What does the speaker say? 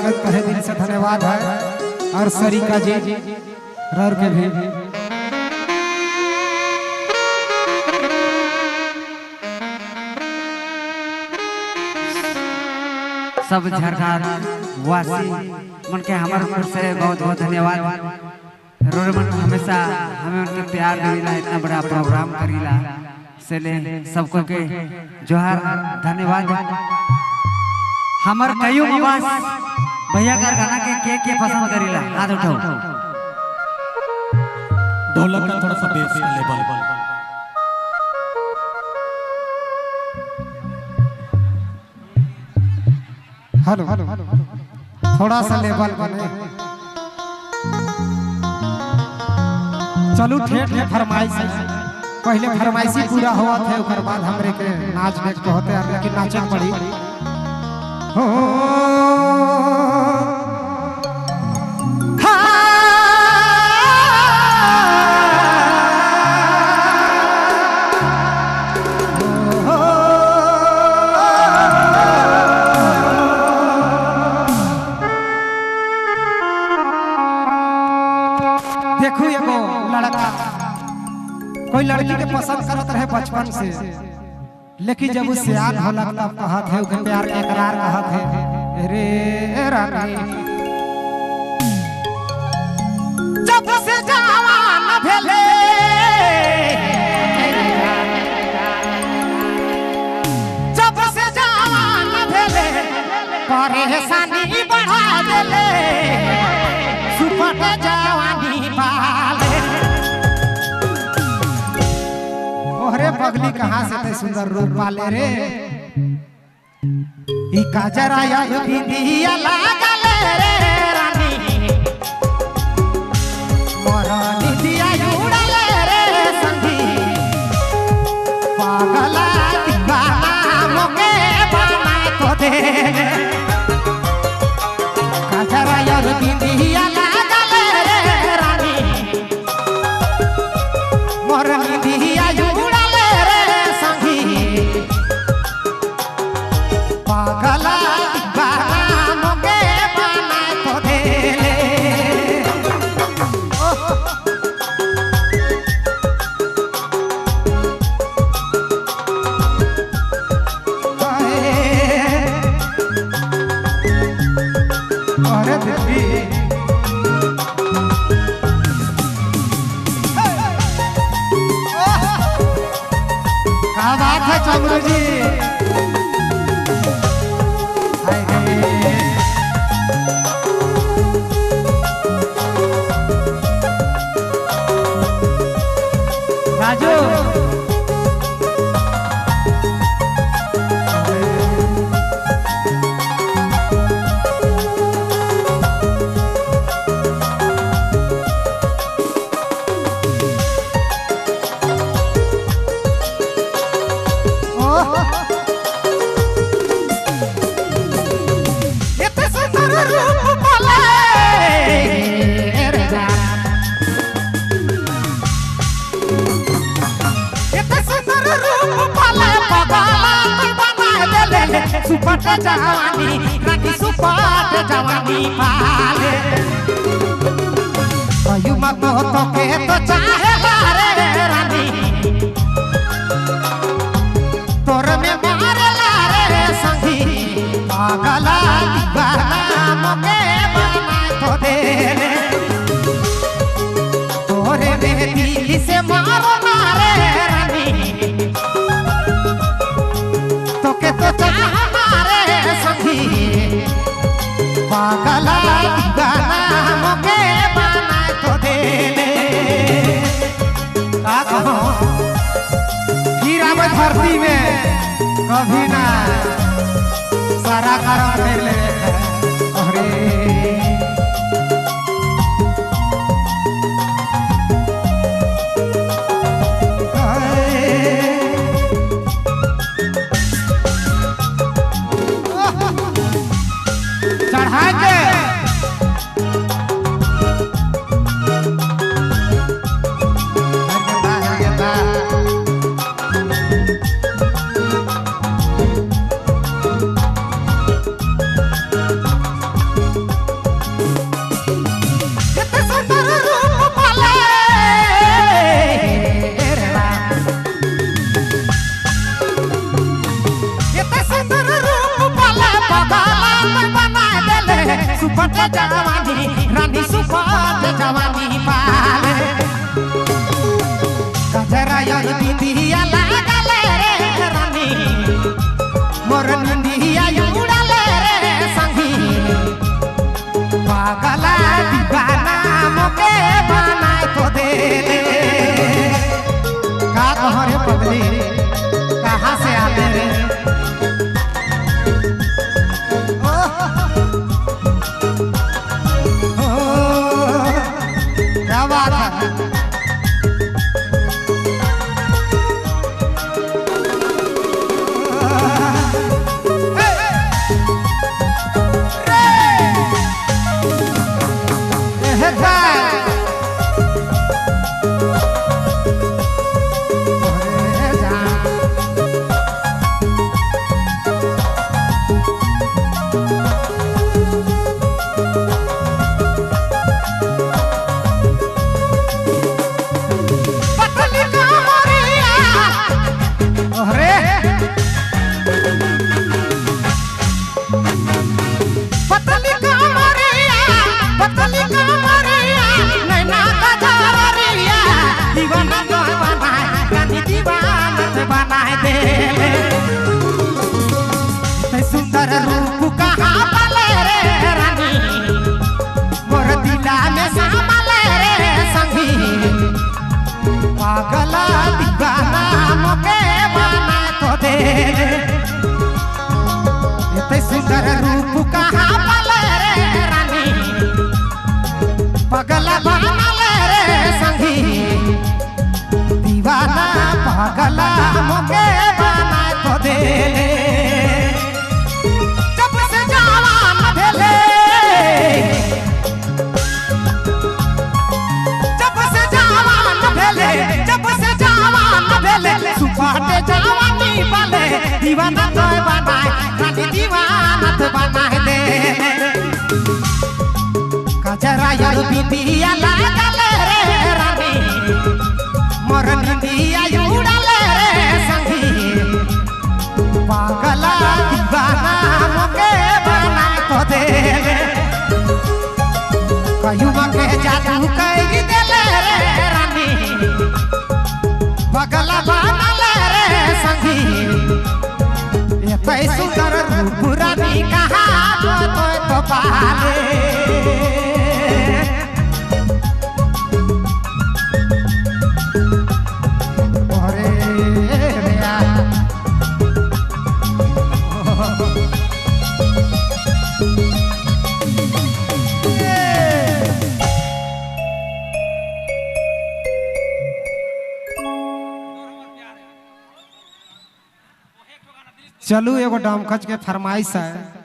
लगत कहे दिल से धन्यवाद है। और सरिका जी रर के भी सब झारखंड वासी मन के हमारे ऊपर से बहुत बहुत धन्यवाद। रोरमन हमेशा हमें उनके प्यार देला, इतना बड़ा प्रोग्राम करीला से ले सबको के जोहार धन्यवाद। हमार कईयों आवाज भैया का गाना के पसंद करीला, हाथ उठाओ। ढोलक का थोड़ा सा बेस का लेवल हेलो थोड़ा सा लेवल बने। चलू ठेठ में फरमाइश पहले फरमाइशी पूरा हुआ थे, उसके बाद हमरे के नाच देख के होते हैं, लेकिन नाचे पड़ी हो। देखो एगो लड़का कोई लड़की के पसंद करत रहे बचपन से, लेकिन जब वो सियान हो लगता कहत है उनके प्यार के इकरार कहत है रे रानी। जब से जवान भेले जब से जवान भेले परेशानी बढ़ा देले, सुपट जवानी पाले। ओहरे पगली कहाँ से ते सुंदर रूप पाले रे, ई काजरा यार बिंदिया लागले रे रानी, मोरा निदिया उड़ले रे संगी, पागला दीवाना मोके बना तो दे। काजरा यार बिंदिया चमरू जी राजू सुपट जवानी रानी, सुपट जवानी पाले। कयू मत तो के तो चाहे रे रानी, तोर में मारे रे संगी, पागला दीवाना मोके बना तो दे। तोरे में दिल से मारो रे रानी, तो के तो चाहे पागला दीवाना मोके बना तो दे। का कहो फिर अब धरती में कभी ना सारा कारण कर ले। अरे चढ़ा के सुपट जवानी रानी सुपट जवानी पाले कजरा यार दीदिया लागले रे रानी मोर निंदिया उड़ाले रे संगी पागला दीवाना मोके बनाए तो दे का कहरे पगली कहाँ से आते रे क्या बात है सुंदर रूप कहाँ पाले रे रानी मोर दिला में सामले रे संगी पागला दीवाना मोके बना तो दे इतने सुंदर रूप कहाँ पाले रे रानी पागला बना रे संगी दीवाना पागला मोके बना तो दे सुपाटे जवानी वाले दीवाना तो बनाए रानी दीवाना तो बनाए दे कजरा यार बिंदिया लागले रे रानी मोर निंदिया उड़ाले रे संगी पागला दीवाना मोके बनाए तो दे कयुमा के जादू कई देले रे रानी पगला बनाले रे संगी ये सुंदर रूप रानी कहाँ तो पाले अरे भैया चलू एगो डमकच के फरमाइश है।